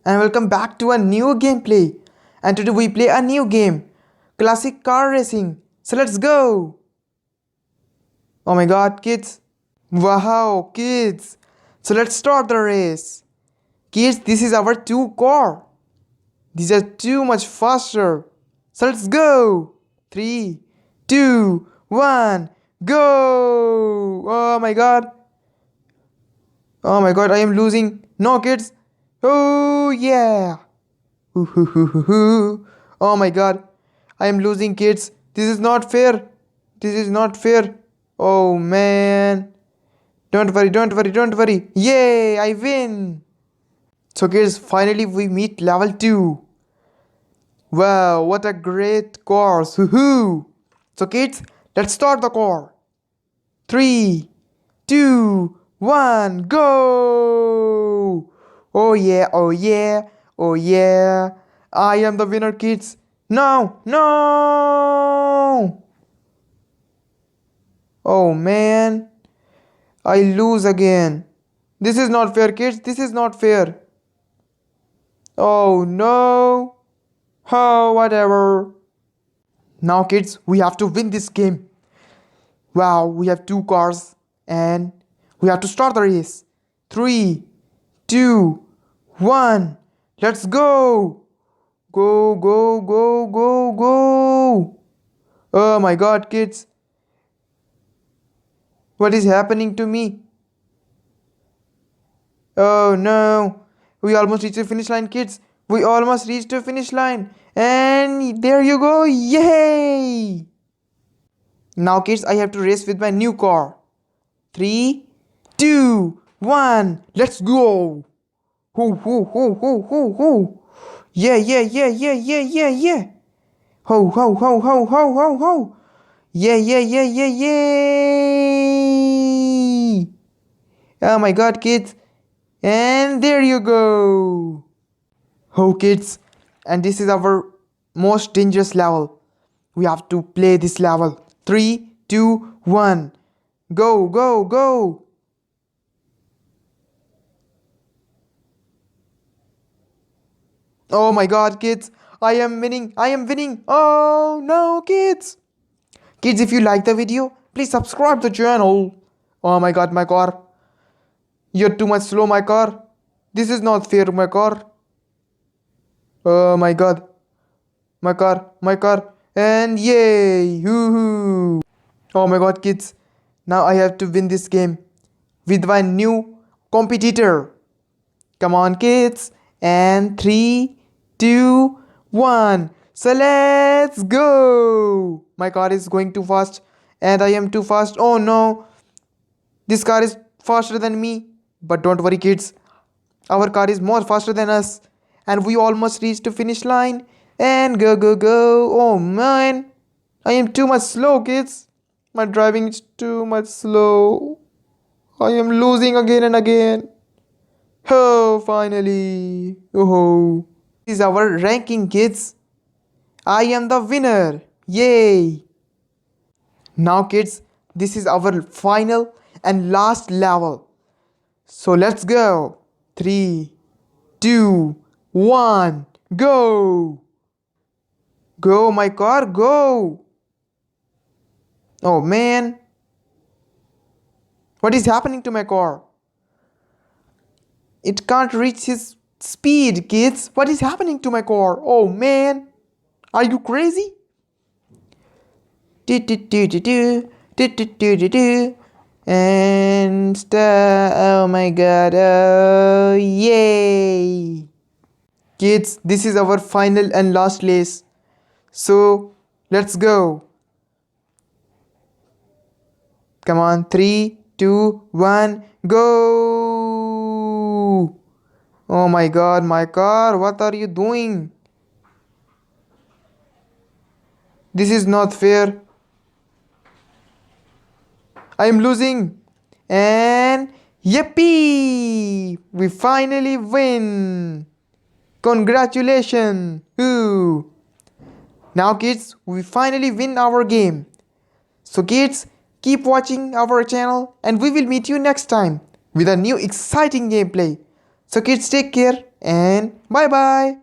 and welcome back to a new gameplay. And today we play a new game, classic car racing. So let's go. Oh my god, kids. Wow, kids. So let's start the race. Kids, this is our two car. These are too much faster. So let's go. 3, 2, 1, go. Oh my god. Oh my god, I am losing. No, kids. Oh yeah. Oh my god. I am losing, kids. This is not fair. This is not fair. Oh man. Don't worry, don't worry, don't worry. Yay, I win. So kids, finally we meet level 2. Wow, what a great course. Woohoo. So kids, let's start the car. 3, 2, 1, go! Oh yeah, oh yeah, oh yeah. I am the winner, kids. No, no! Oh man, I lose again. This is not fair, kids. This is not fair. Oh no. Oh, whatever. Now, kids, we have to win this game. Wow, we have two cars and we have to start the race. 3, 2, 1. Let's go. Go, go, go, go, go. Oh my god, kids. What is happening to me? Oh no. We almost reached the finish line, kids. We almost reached the finish line. And there you go. Yay! Now, kids, I have to race with my new car. 3, 2, 1. Let's go. Ho, ho, ho, ho, ho, ho. Yeah, yeah, yeah, yeah, yeah, yeah, yeah. Ho, ho, ho, ho, ho, ho, ho. Yeah, yeah, yeah, yeah, yeah. Oh my god, kids. And there you go. Oh, kids. And this is our most dangerous level. We have to play this level. 3, 2, 1. Go, go, go. Oh my god, kids. I am winning. I am winning. Oh no, kids. Kids, if you like the video, please subscribe the channel. Oh my god, my car. You're too much slow, my car. This is not fair, my car. Oh my god. My car, my car. And yay. Hoo-hoo. Oh my god, kids. Now I have to win this game with my new competitor. Come on, kids. And 3, 2, 1. So let's go. My car is going too fast and I am too fast. Oh no. This car is faster than me. But don't worry, kids. Our car is more faster than us. And we almost reached the finish line. And go, go, go. Oh man. I am too much slow, kids. My driving is too much slow. I am losing again and again. Oh, finally. Oh, this is our ranking, kids. I am the winner. Yay. Now, kids, this is our final and last level. So let's go. 3, 2, 1, go. Go, my car, go. Oh man. What is happening to my car? It can't reach his speed, kids. What is happening to my car? Oh man. Are you crazy? And oh my god. Oh yay. Kids, this is our final and last race. So let's go. Come on, 3, 2, 1, go! Oh my god, my car, what are you doing? This is not fair. I am losing. And yippee! We finally win! Congratulations! Ooh. Now, kids, we finally win our game. So, kids, keep watching our channel and we will meet you next time with a new exciting gameplay. So kids, take care. and bye bye.